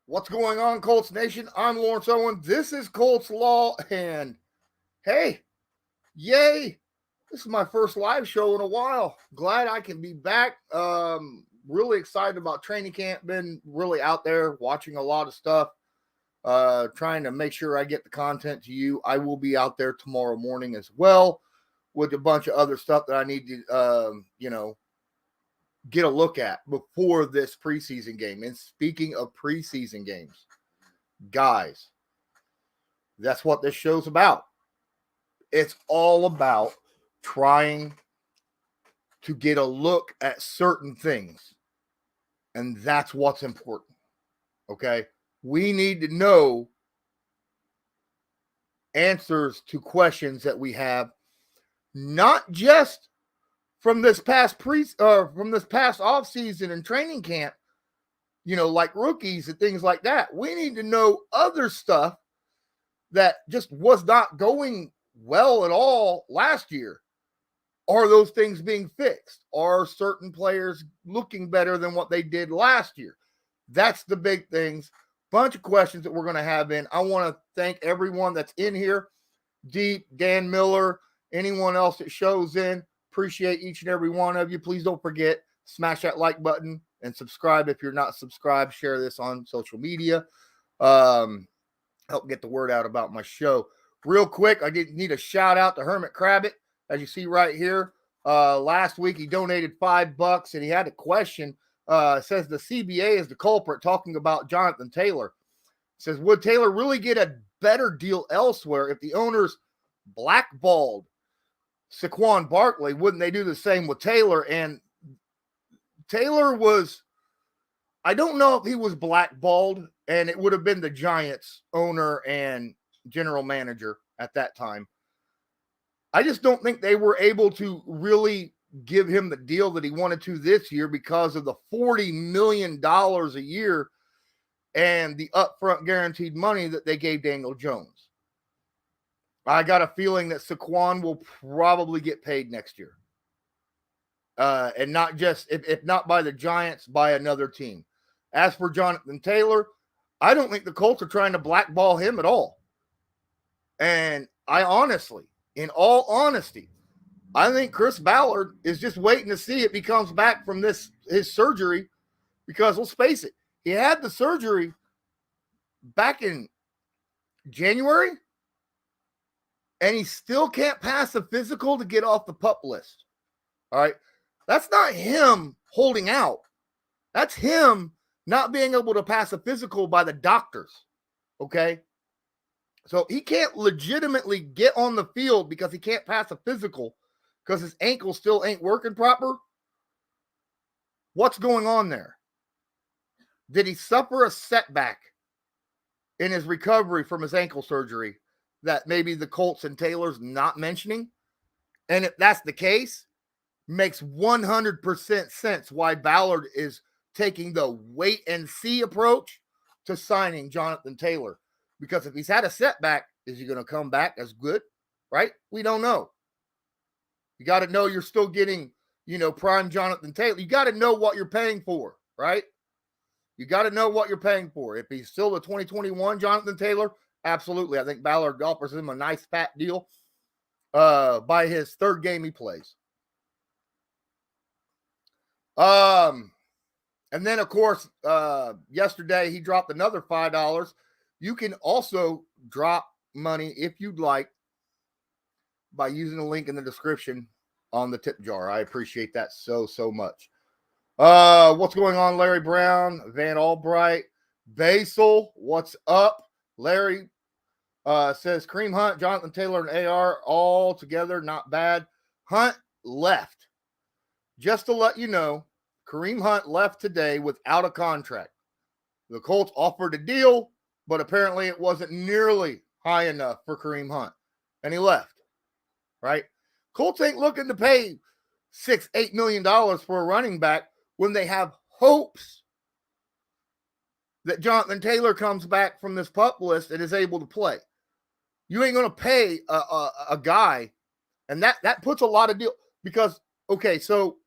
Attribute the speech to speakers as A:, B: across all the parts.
A: What's going on, Colts Nation? I'm Lawrence Owen. This is Colts Law, and hey, yay! This is my first live show in a while. Glad I can be back. Really excited about training camp. Been really out there watching a lot of stuff. Trying to make sure I get the content to you. I will be out there tomorrow morning as well with a bunch of other stuff that I need to, get a look at before this preseason game. And speaking of preseason games, guys, that's what this show's about. It's all about trying to get a look at certain things. And that's what's important. Okay? We need to know answers to questions that we have, not just from this past off season and training camp, like rookies and things like that. We need to know other stuff that just was not going well at all last year. Are those things being fixed? Are certain players looking better than what they did last year? That's the big things. Bunch of questions that we're going to have in. I want to thank everyone that's in here. Deep, Dan Miller, anyone else that shows in. Appreciate each and every one of you. Please don't forget, smash that like button and subscribe if you're not subscribed. Share this on social media. Help get the word out about my show. Real quick, I need a shout out to Hermit Crabbit. As you see right here, last week he donated $5 and he had a question. Says the CBA is the culprit, talking about Jonathan Taylor. Says, would Taylor really get a better deal elsewhere if the owners blackballed Saquon Barkley? Wouldn't they do the same with Taylor? And Taylor was, I don't know if he was blackballed, and it would have been the Giants owner and general manager at that time. I just don't think they were able to really give him the deal that he wanted to this year because of the $40 million a year and the upfront guaranteed money that they gave Daniel Jones. I got a feeling that Saquon will probably get paid next year. And not just, if not by the Giants, by another team. As for Jonathan Taylor, I don't think the Colts are trying to blackball him at all. And I honestly, in all honesty, I think Chris Ballard is just waiting to see if he comes back from his surgery, because let's face it, he had the surgery back in January, and he still can't pass a physical to get off the PUP list. All right. That's not him holding out. That's him not being able to pass a physical by the doctors. Okay. So he can't legitimately get on the field because he can't pass a physical because his ankle still ain't working proper. What's going on there? Did he suffer a setback in his recovery from his ankle surgery that maybe the Colts and Taylor's not mentioning? And if that's the case, makes 100% sense why Ballard is taking the wait and see approach to signing Jonathan Taylor. Because if he's had a setback, is he going to come back as good? Right? We don't know. You got to know you're still getting, prime Jonathan Taylor. You got to know what you're paying for, right? You got to know what you're paying for. If he's still the 2021 Jonathan Taylor, absolutely. I think Ballard offers him a nice fat deal by his third game he plays. And then, of course, yesterday he dropped another $5. You can also drop money if you'd like by using the link in the description on the tip jar. I appreciate that so much. What's going on, Larry Brown, Van Albright, Basil? What's up? Larry says Kareem Hunt, Jonathan Taylor, and AR all together, not bad. Hunt left. Just to let you know, Kareem Hunt left today without a contract. The Colts offered a deal, but apparently it wasn't nearly high enough for Kareem Hunt, and he left, right? Colts ain't looking to pay $6-8 million for a running back when they have hopes that Jonathan Taylor comes back from this PUP list and is able to play. You ain't going to pay a guy, and that puts a lot of deal because, okay, so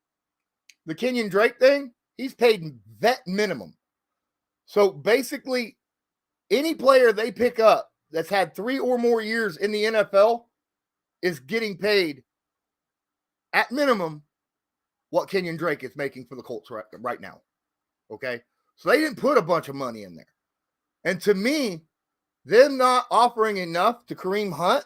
A: the Kenyon Drake thing, he's paid vet minimum. So basically, any player they pick up that's had 3 or more years in the NFL is getting paid at minimum what Kenyon Drake is making for the Colts right now. Okay. So they didn't put a bunch of money in there. And to me, them not offering enough to Kareem Hunt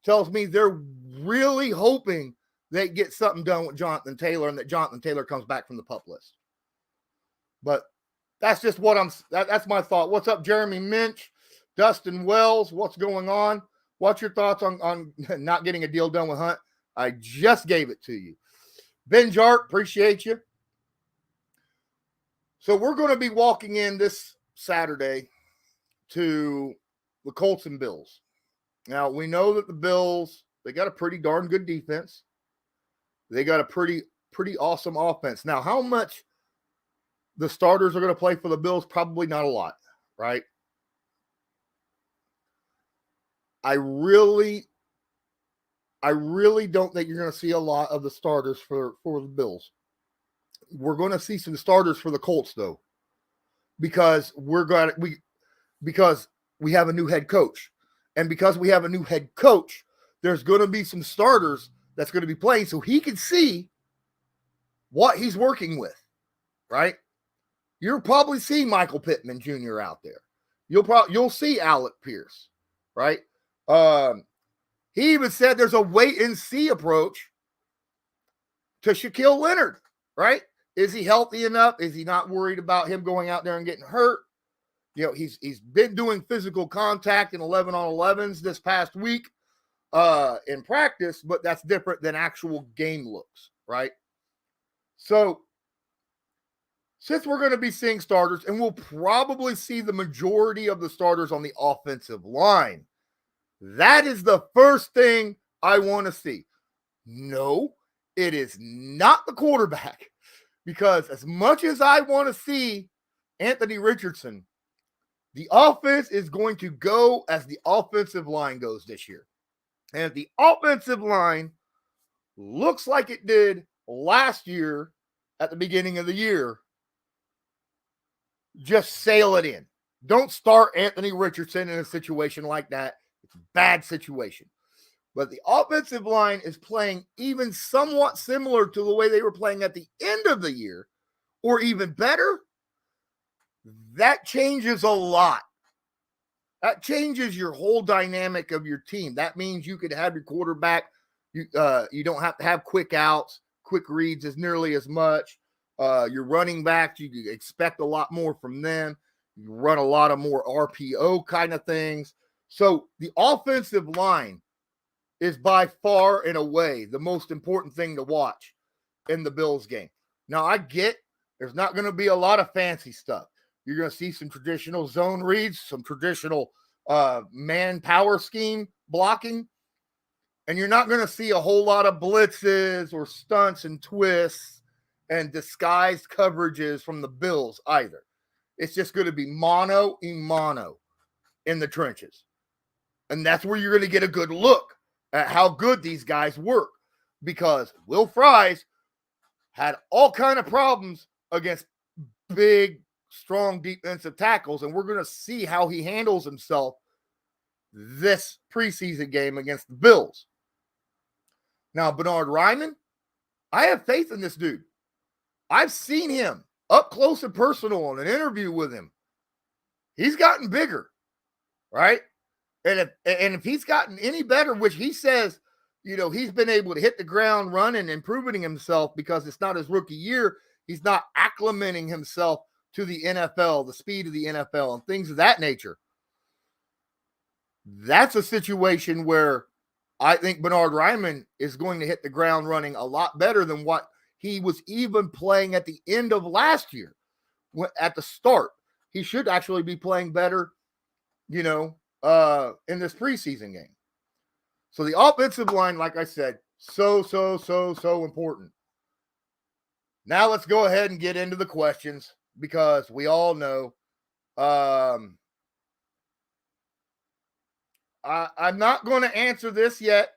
A: tells me they're really hoping they get something done with Jonathan Taylor and that Jonathan Taylor comes back from the PUP list. But that's just what that's my thought. What's up, Jeremy Minch, Dustin Wells? What's going on? What's your thoughts on not getting a deal done with Hunt? I just gave it to you. Ben Jart, appreciate you. So we're going to be walking in this Saturday to the Colts and Bills. Now, we know that the Bills, they got a pretty darn good defense. They got a pretty awesome offense. Now, how much the starters are going to play for the Bills? Probably not a lot, right? I really don't think you're going to see a lot of the starters for the Bills. We're going to see some starters for the Colts, though, because because we have a new head coach. And because we have a new head coach, there's going to be some starters that's going to be playing so he can see what he's working with, right? You'll probably see Michael Pittman Jr. out there. You'll see Alec Pierce, right? He even said there's a wait and see approach to Shaquille Leonard, right? Is he healthy enough? Is he not worried about him going out there and getting hurt? You know, he's been doing physical contact in 11-on-11s this past week in practice, but that's different than actual game looks, right? So since we're going to be seeing starters, and we'll probably see the majority of the starters on the offensive line, that is the first thing I want to see. No, it is not the quarterback, because as much as I want to see Anthony Richardson, the offense is going to go as the offensive line goes this year. And if the offensive line looks like it did last year at the beginning of the year, just sail it in. Don't start Anthony Richardson in a situation like that. It's a bad situation. But the offensive line is playing even somewhat similar to the way they were playing at the end of the year, or even better. That changes a lot. That changes your whole dynamic of your team. That means you could have your quarterback. You don't have to have quick outs, quick reads as nearly as much. Your running backs, you expect a lot more from them. You run a lot of more RPO kind of things. So the offensive line is by far and away the most important thing to watch in the Bills game. Now, I get there's not going to be a lot of fancy stuff. You're going to see some traditional zone reads, some traditional man power scheme blocking, and you're not going to see a whole lot of blitzes or stunts and twists and disguised coverages from the Bills either. It's just going to be mano a mano in the trenches. And that's where you're going to get a good look at how good these guys work, because Will Fries had all kind of problems against big, strong defensive tackles, and we're going to see how he handles himself this preseason game against the Bills. Now, Bernhard Raimann, I have faith in this dude. I've seen him up close and personal on an interview with him. He's gotten bigger, right? And if he's gotten any better, which he says, you know, he's been able to hit the ground running and proving himself because it's not his rookie year. He's not acclimating himself to the NFL, the speed of the NFL, and things of that nature. That's a situation where I think Bernhard Raimann is going to hit the ground running a lot better than what he was even playing at the end of last year. At the start, he should actually be playing better, you know, in this preseason game. So the offensive line, like I said, so important. Now let's go ahead and get into the questions, because we all know I'm not going to answer this yet,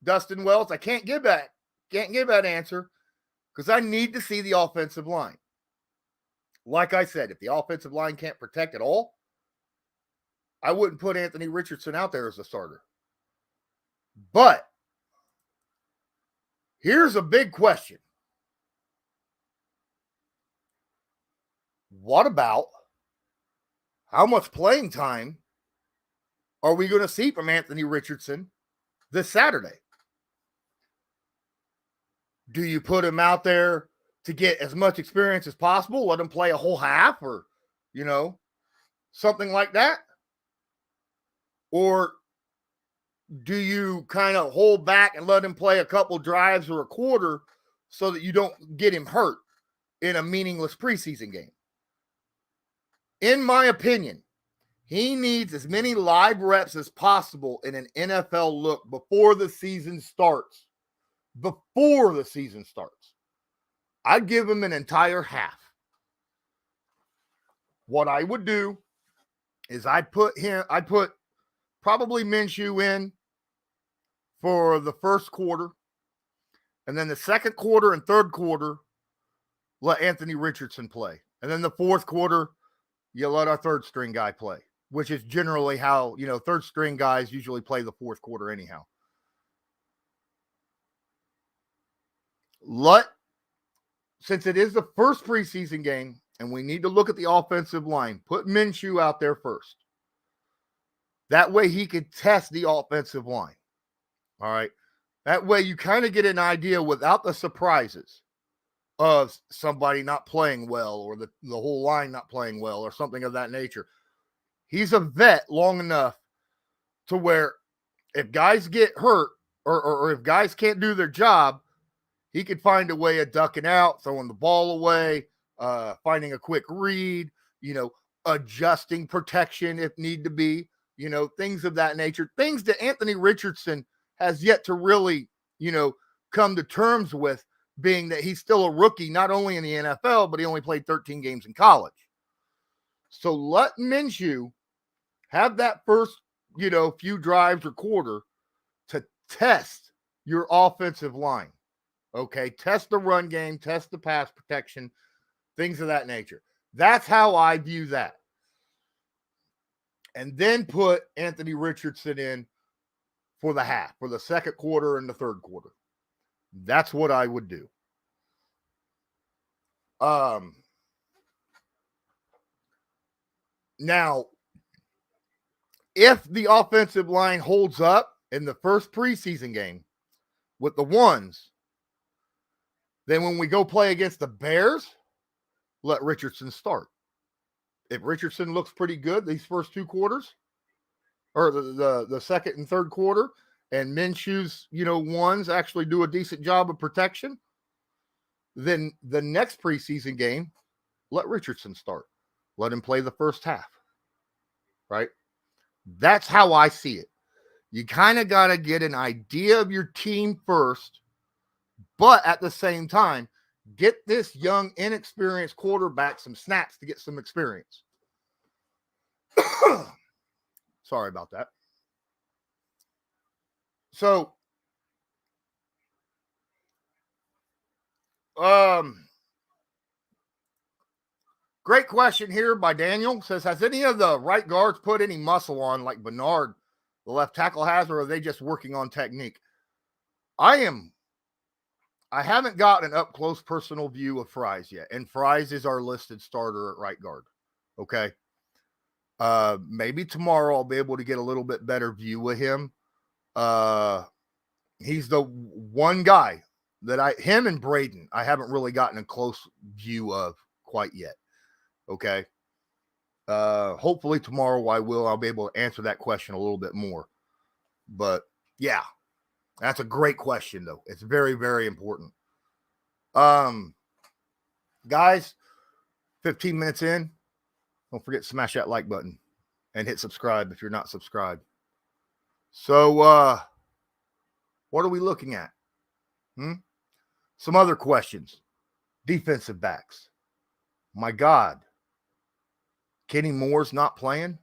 A: Dustin Wells. I can't give that answer because I need to see the offensive line. like I said, if the offensive line can't protect at all, I wouldn't put Anthony Richardson out there as a starter. But here's a big question. What about how much playing time are we going to see from Anthony Richardson this Saturday? Do you put him out there to get as much experience as possible, let him play a whole half or, something like that? Or do you kind of hold back and let him play a couple drives or a quarter so that you don't get him hurt in a meaningless preseason game? In my opinion, he needs as many live reps as possible in an NFL look before the season starts. Before the season starts. I'd give him an entire half. What I would do is I'd put probably Minshew in for the first quarter, and then the second quarter and third quarter, let Anthony Richardson play. And then the fourth quarter, you let our third string guy play, which is generally how, third string guys usually play the fourth quarter anyhow. Since it is the first preseason game and we need to look at the offensive line, put Minshew out there first. That way he can test the offensive line. All right. That way you kind of get an idea without the surprises of somebody not playing well or the whole line not playing well or something of that nature. He's a vet long enough to where if guys get hurt or if guys can't do their job, he could find a way of ducking out, throwing the ball away, finding a quick read, adjusting protection if need to be, things of that nature. Things that Anthony Richardson has yet to really, come to terms with, being that he's still a rookie, not only in the NFL, but he only played 13 games in college. So let Minshew have that first, few drives or quarter to test your offensive line. Okay, test the run game, test the pass protection, things of that nature. That's how I view that. And then put Anthony Richardson in for the half, for the second quarter and the third quarter. That's what I would do. Now, if the offensive line holds up in the first preseason game with the ones, then when we go play against the Bears, let Richardson start. If Richardson looks pretty good these first two quarters, or the second and third quarter, and Minshew's, ones actually do a decent job of protection, then the next preseason game, let Richardson start. Let him play the first half. Right? That's how I see it. You kind of got to get an idea of your team first, but at the same time, get this young, inexperienced quarterback some snaps to get some experience. Sorry about that. So, great question here by Daniel. Says, has any of the right guards put any muscle on like Bernard, the left tackle, has, or are they just working on technique? I haven't gotten an up-close personal view of Fries yet, and Fries is our listed starter at right guard. Okay. Maybe tomorrow I'll be able to get a little bit better view of him. He's the one guy that him and Braden, I haven't really gotten a close view of quite yet. Okay. Hopefully tomorrow I'll be able to answer that question a little bit more. But yeah, that's a great question though. It's very, very important. Guys, 15 minutes in, don't forget to smash that like button and hit subscribe if you're not subscribed. So, what are we looking at? Some other questions. Defensive backs. My God. Kenny Moore's not playing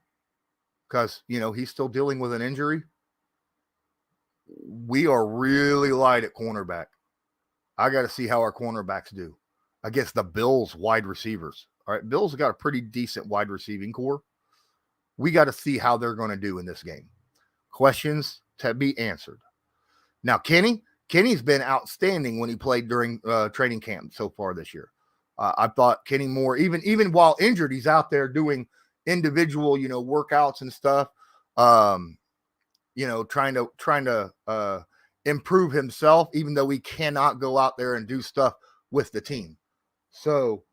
A: because, he's still dealing with an injury. We are really light at cornerback. I got to see how our cornerbacks do against the Bills wide receivers. All right, Bills have got a pretty decent wide receiving core. We got to see how they're going to do in this game. Questions to be answered. Now, Kenny's been outstanding when he played during training camp so far this year. I thought Kenny Moore, even while injured, he's out there doing individual, workouts and stuff. Trying to improve himself, even though he cannot go out there and do stuff with the team. So,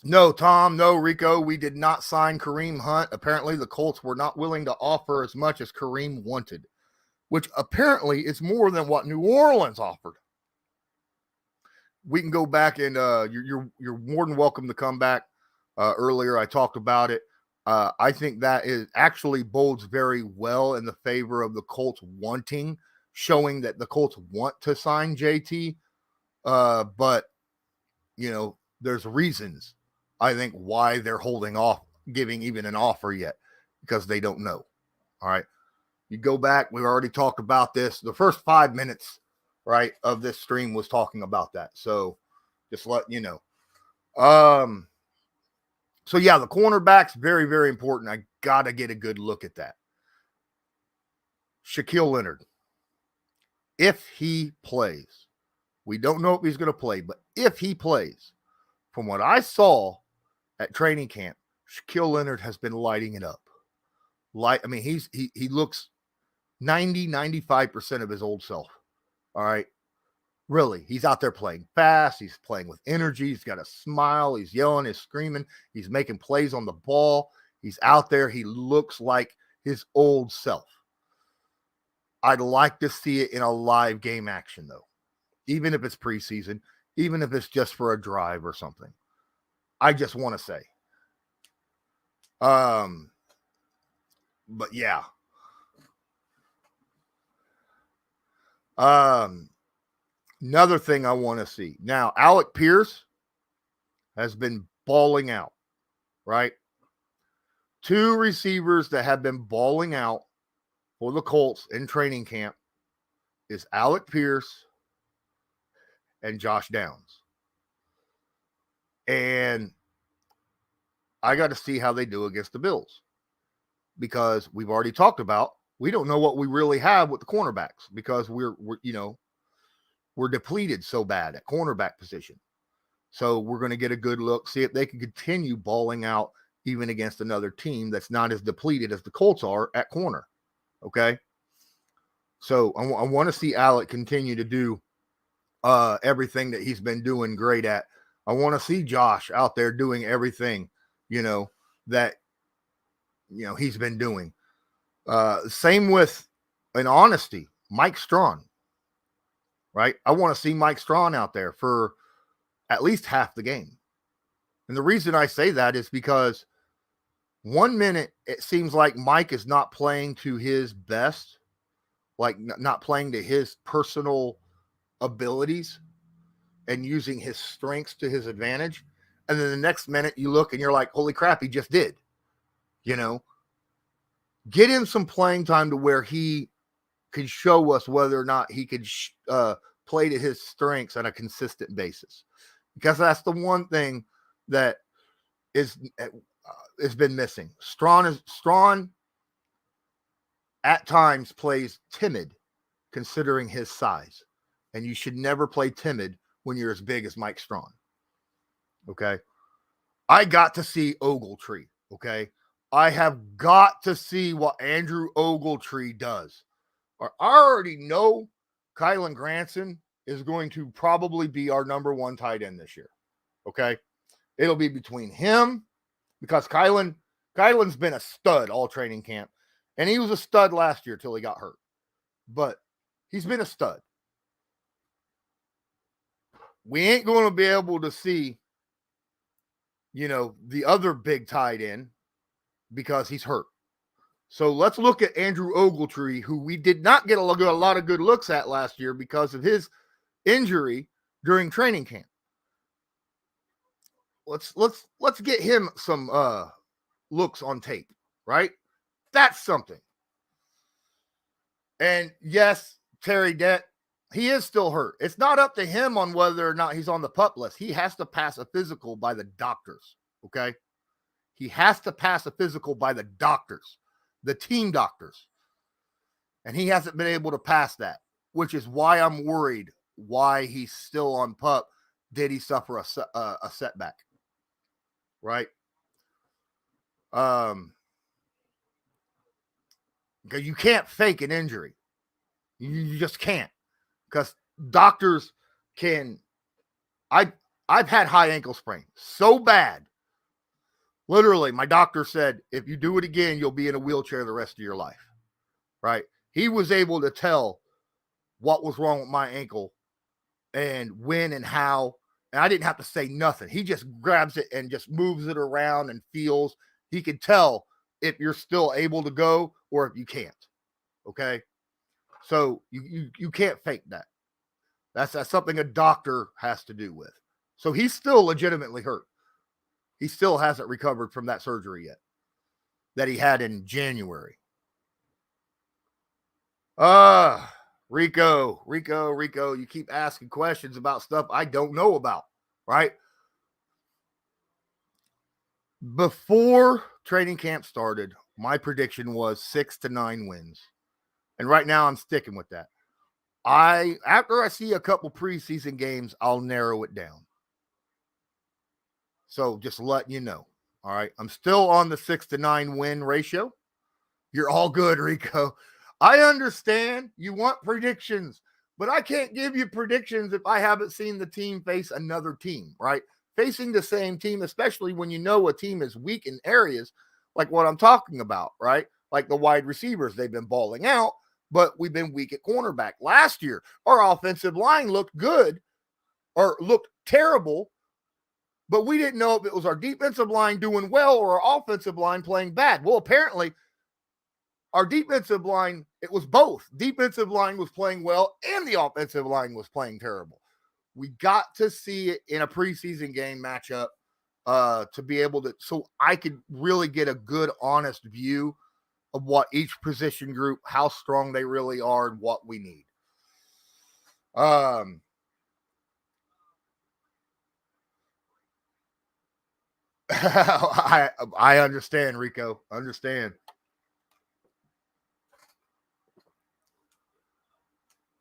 A: no, Tom, no, Rico, we did not sign Kareem Hunt. Apparently, the Colts were not willing to offer as much as Kareem wanted, which apparently is more than what New Orleans offered. We can go back and you're more than welcome to come back. Earlier, I talked about it. I think that is actually bodes very well in the favor of the Colts showing that the Colts want to sign JT. But, there's reasons, I think, why they're holding off giving even an offer yet, because they don't know. All right. You go back, we already talked about this. The first 5 minutes, right, of this stream was talking about that. So just let you know. So yeah, the cornerback's very, very important. I got to get a good look at that. Shaquille Leonard, if he plays, we don't know if he's going to play, but if he plays, from what I saw at training camp, Shaquille Leonard has been lighting it up. He looks 95% of his old self. All right. Really, he's out there playing fast. He's playing with energy. He's got a smile. He's yelling. He's screaming. He's making plays on the ball. He's out there. He looks like his old self. I'd like to see it in a live game action, though, even if it's preseason, even if it's just for a drive or something. I just want to say. But yeah. Another thing I want to see. Now, Alec Pierce has been balling out, right? 2 receivers that have been balling out for the Colts in training camp is Alec Pierce and Josh Downs. And I got to see how they do against the Bills, because we've already talked about, we don't know what we really have with the cornerbacks, because we're depleted so bad at cornerback position. So we're going to get a good look, see if they can continue balling out even against another team that's not as depleted as the Colts are at corner. Okay. So I want to see Alec continue to do everything that he's been doing great at. I want to see Josh out there doing everything, that, he's been doing. Same with, in honesty, Mike Strawn. Right? I want to see Mike Strawn out there for at least half the game. And the reason I say that is because 1 minute it seems like Mike is not playing to his best, like not playing to his personal abilities and using his strengths to his advantage. And then the next minute you look and you're like, holy crap, he just did. Get him some playing time to where he could show us whether or not he could play to his strengths on a consistent basis, because that's the one thing that has been missing. Strawn at times plays timid considering his size, and you should never play timid when you're as big as Mike Strawn. Okay. I got to see Ogletree. Okay. I have got to see what Andrew Ogletree does. I already know Kylan Granson is going to probably be our number 1 tight end this year. Okay. It'll be between him, because Kylan's been a stud all training camp, and he was a stud last year till he got hurt, but he's been a stud. We ain't going to be able to see, the other big tight end because he's hurt. So let's look at Andrew Ogletree, who we did not get a lot of good looks at last year because of his injury during training camp. Let's get him some looks on tape, right? That's something. And yes, Terry Dent He is still hurt. It's not up to him on whether or not he's on the PUP list. He has to pass a physical by the doctors, okay? He has to pass a physical by the doctors, the team doctors. And he hasn't been able to pass that, which is why I'm worried why he's still on PUP. Did he suffer a setback? Right? Because you can't fake an injury. You just can't. Because doctors can. I've had high ankle sprain so bad. Literally, my doctor said, if you do it again, you'll be in a wheelchair the rest of your life. Right? He was able to tell what was wrong with my ankle and when and how. And I didn't have to say nothing. He just grabs it and just moves it around and feels. He can tell if you're still able to go or if you can't. Okay? So you can't fake that. That's something a doctor has to do with. So he's still legitimately hurt. He still hasn't recovered from that surgery yet that he had in January. Rico, you keep asking questions about stuff I don't know about, right? Before training camp started, my prediction was 6 to 9 wins. And right now I'm sticking with that. After I see a couple preseason games, I'll narrow it down. So just letting you know. All right. I'm still on the 6 to 9 win ratio. You're all good, Rico. I understand you want predictions, but I can't give you predictions if I haven't seen the team face another team, right? Facing the same team, especially when you know a team is weak in areas like what I'm talking about, right? Like the wide receivers, they've been balling out, but we've been weak at cornerback. Last year, our offensive line looked good or looked terrible, but we didn't know if it was our defensive line doing well or our offensive line playing bad. Well, apparently, our defensive line, it was both. Defensive line was playing well and the offensive line was playing terrible. We got to see it in a preseason game matchup to be able to, so I could really get a good, honest view of what each position group, how strong they really are and what we need. I understand, Rico. Understand.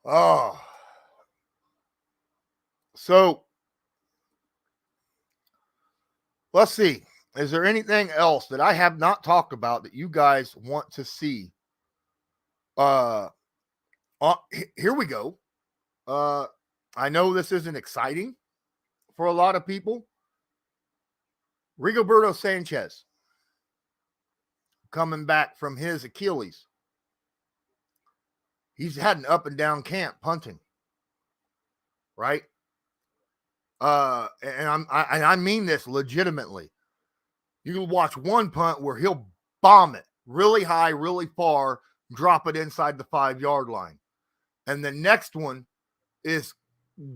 A: Oh. So let's see. Is there anything else that I have not talked about that you guys want to see? Here we go. I know this isn't exciting for a lot of people. Rigoberto Sanchez coming back from his Achilles. He's had an up and down camp punting, right? And I mean this legitimately. You can watch one punt where he'll bomb it really high, really far, drop it inside the 5-yard line. And the next one is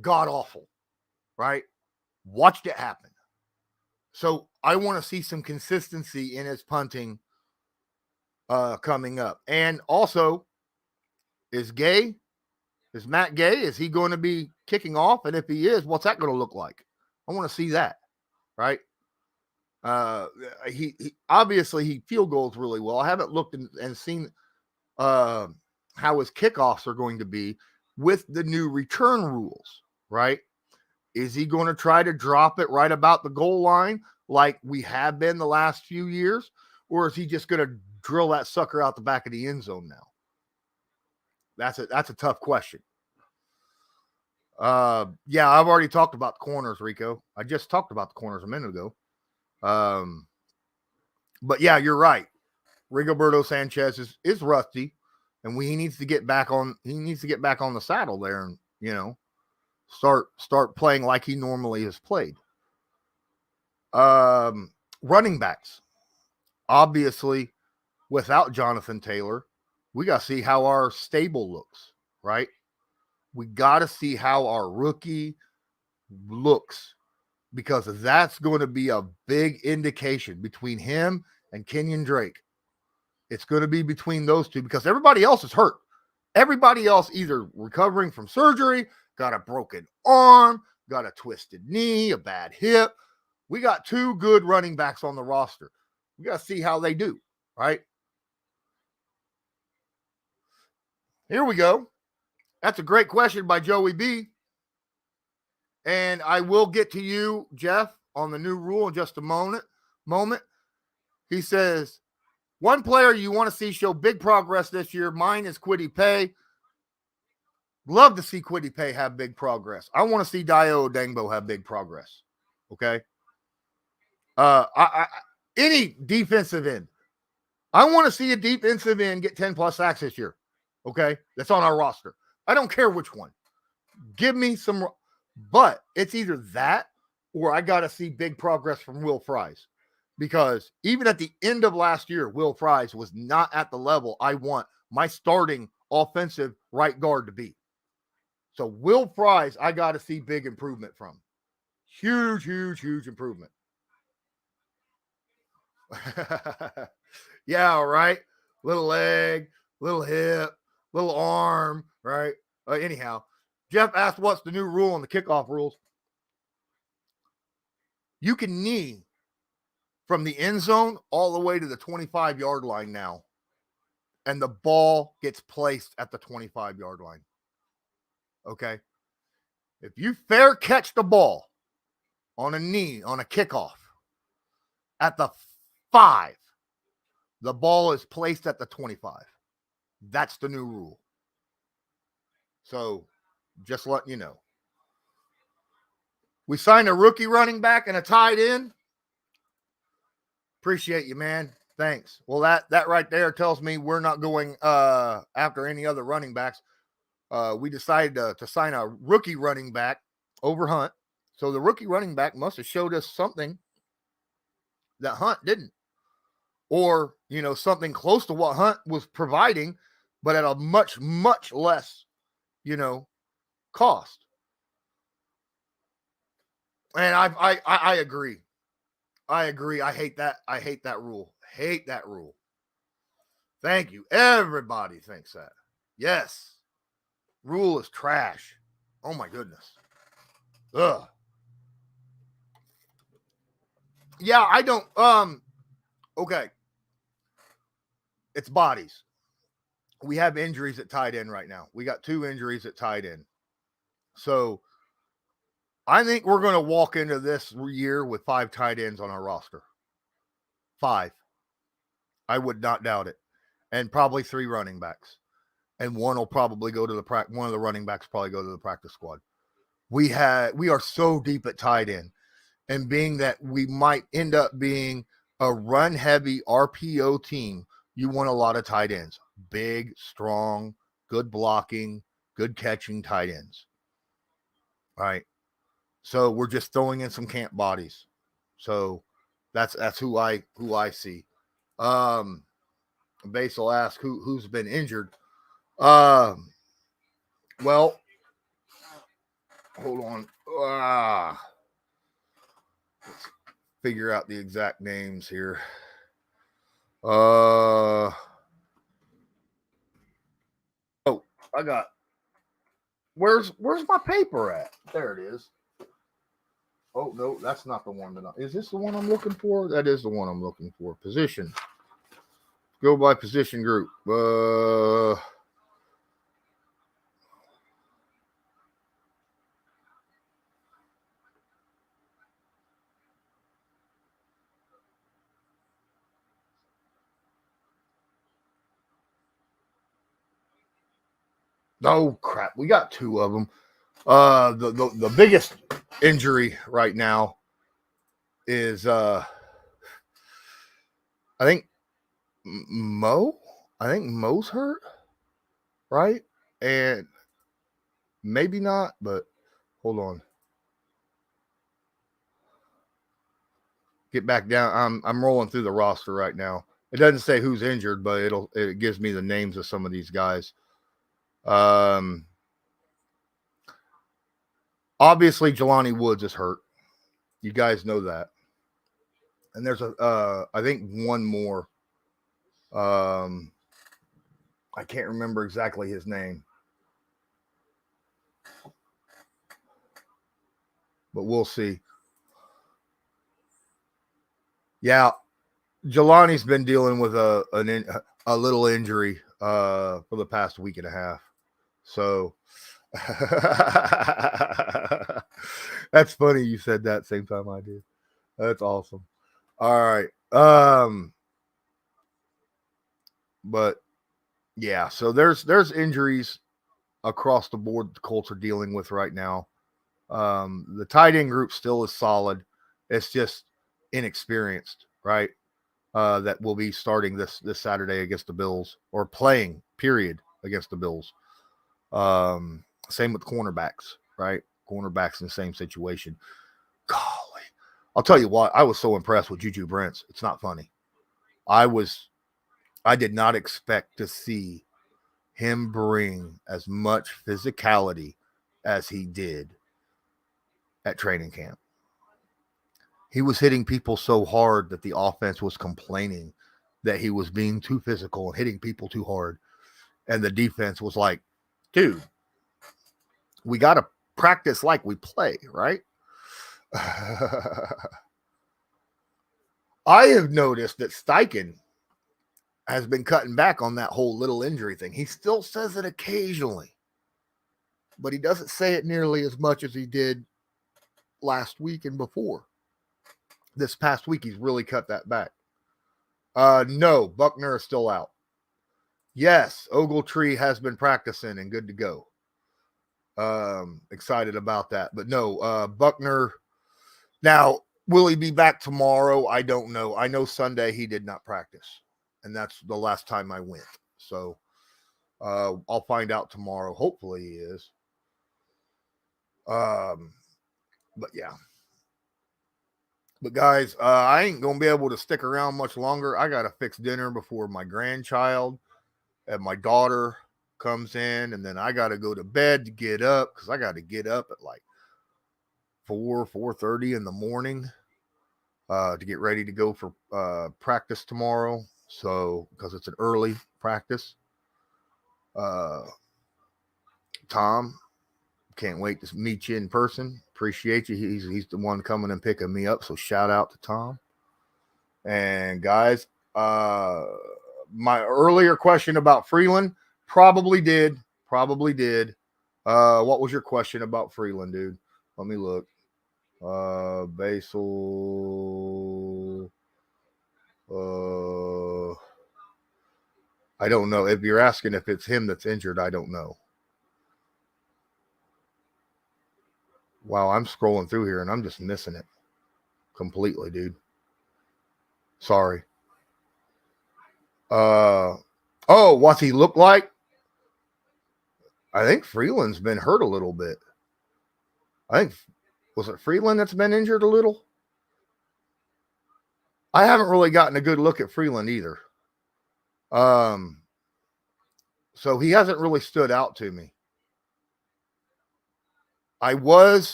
A: god awful, right? Watched it happen. So I want to see some consistency in his punting coming up. And also, is Matt Gay, is he going to be kicking off? And if he is, what's that going to look like? I want to see that, right? He obviously he field goals really well. I haven't looked and seen how his kickoffs are going to be with the new return rules, right? Is he going to try to drop it right about the goal line like we have been the last few years? Or is he just going to drill that sucker out the back of the end zone now? That's a tough question. Yeah, I've already talked about the corners, Rico. I just talked about the corners a minute ago. But yeah, you're right. Rigoberto Sanchez is rusty, and he needs to get back on the saddle there and, you know, start playing like he normally has played. Running backs. Obviously, without Jonathan Taylor, we got to see how our stable looks, right? We got to see how our rookie looks, because that's going to be a big indication between him and Kenyon Drake. It's going to be between those two because everybody else is hurt. Everybody else either recovering from surgery, got a broken arm, got a twisted knee, a bad hip. We got 2 good running backs on the roster. We got to see how they do, right? Here we go. That's a great question by Joey B. And I will get to you, Jeff, on the new rule in just a moment. He says, one player you want to see show big progress this year. Mine is Kwity Paye. Love to see Kwity Paye have big progress. I want to see Dayo Odengbo have big progress. Okay. Any defensive end. I want to see a defensive end get 10 plus sacks this year. Okay. That's on our roster. I don't care which one. Give me some, but it's either that or I got to see big progress from Will Fries, because even at the end of last year, Will Fries was not at the level I want my starting offensive right guard to be. So Will Fries, I got to see big improvement from. Huge improvement. Yeah, right. Little leg, little hip, little arm, right? Anyhow, Jeff asked what's the new rule on the kickoff rules. You can knee from the end zone all the way to the 25-yard line now, and the ball gets placed at the 25-yard line. Okay? If you fair catch the ball on a knee, on a kickoff, at the 5, the ball is placed at the 25. That's the new rule. So, just letting you know. We signed a rookie running back and a tight end. Appreciate you, man. Thanks. Well, that right there tells me we're not going after any other running backs. We decided to sign a rookie running back over Hunt. So the rookie running back must have showed us something that Hunt didn't. Or, something close to what Hunt was providing, but at a much, much less, cost. And I agree. I agree. I hate that. I hate that rule. Hate that rule. Thank you. Everybody thinks that. Yes. Rule is trash. Oh my goodness. Ugh. Yeah, I don't. Okay. It's bodies. We have injuries at tight end right now. We got 2 injuries at tight end. So I think we're going to walk into this year with 5 tight ends on our roster. 5. I would not doubt it. And probably 3 running backs. And one will probably go to one of the running backs probably go to the practice squad. We are so deep at tight end. And being that we might end up being a run-heavy RPO team, you want a lot of tight ends. Big, strong, good blocking, good catching tight ends. All right. So we're just throwing in some camp bodies. So that's who I see. Basil asked who's been injured. Well, hold on. Let's figure out the exact names here. Oh, I got. Where's my paper at? There it is. Oh no, that's not the one is this the one I'm looking for? That is the one I'm looking for. Position. Go by position group. Oh crap, we got 2 of them. The biggest injury right now is I think Mo. I think Mo's hurt, right? And maybe not, but hold on. Get back down. I'm rolling through the roster right now. It doesn't say who's injured, but it gives me the names of some of these guys. Obviously Jelani Woods is hurt. You guys know that. And there's I think one more. I can't remember exactly his name. But we'll see. Yeah, Jelani's been dealing with a little injury for the past week and a half. So that's funny you said that same time I did. That's awesome. All right. But yeah, so there's injuries across the board the Colts are dealing with right now. The tight end group still is solid. It's just inexperienced, right? That will be starting this Saturday against the Bills, or playing, period, against the Bills. Same with cornerbacks, right? Cornerbacks in the same situation. Golly. I'll tell you what, I was so impressed with Juju Brents. It's not funny. I did not expect to see him bring as much physicality as he did at training camp. He was hitting people so hard that the offense was complaining that he was being too physical and hitting people too hard. And the defense was like, dude, we got to practice like we play, right? I have noticed that Steichen has been cutting back on that whole little injury thing. He still says it occasionally, but he doesn't say it nearly as much as he did last week and before. This past week, he's really cut that back. No, Buckner is still out. Yes, Ogletree has been practicing and good to go. Excited about that. But no, Buckner. Now, will he be back tomorrow? I don't know. I know Sunday he did not practice, and that's the last time I went. So I'll find out tomorrow. Hopefully he is. But yeah. But guys, I ain't going to be able to stick around much longer. I got to fix dinner before my grandchild and my daughter comes in, and then I got to go to bed to get up because I got to get up at like 4:30 in the morning to get ready to go for practice tomorrow. So, because it's an early practice. Tom, can't wait to meet you in person. Appreciate you. He's the one coming and picking me up. So shout out to Tom. And guys, my earlier question about Freeland probably did. What was your question about Freeland, dude? Let me look. Basil. I don't know. If you're asking if it's him that's injured, I don't know. Wow, I'm scrolling through here and I'm just missing it completely, dude. Sorry. What's he look like? I think Freeland's been hurt a little bit. Was it Freeland that's been injured a little? I haven't really gotten a good look at Freeland either. So he hasn't really stood out to me.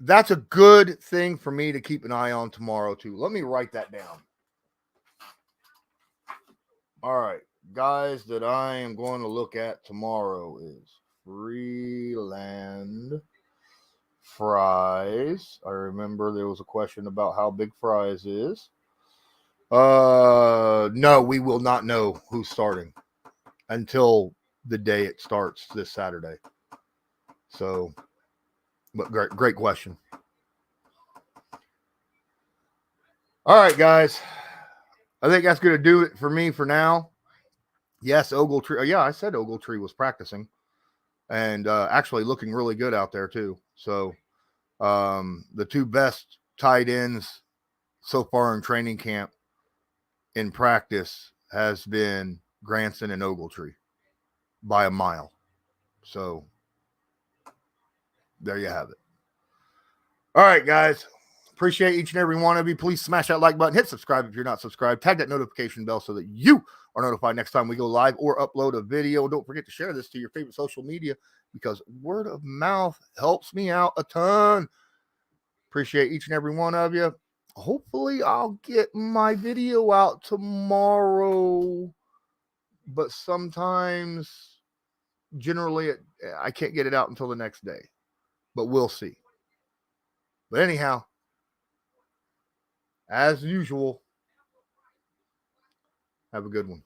A: That's a good thing for me to keep an eye on tomorrow too. Let me write that down. All right, guys, that I am going to look at tomorrow is Freeland Fries. I remember there was a question about how big Fries is. No, we will not know who's starting until the day it starts this Saturday. So, but great question. All right, guys. I think that's going to do it for me for now. Yes, Ogletree. Yeah, I said Ogletree was practicing and actually looking really good out there too. So the two best tight ends so far in training camp in practice has been Granson and Ogletree by a mile. So there you have it. All right, guys. Appreciate each and every one of you. Please smash that like button. Hit subscribe if you're not subscribed. Tag that notification bell so that you are notified next time we go live or upload a video. Don't forget to share this to your favorite social media because word of mouth helps me out a ton. Appreciate each and every one of you. hopefully I'll get my video out tomorrow, but sometimes generally I can't get it out until the next day, but we'll see. But anyhow, as usual, have a good one.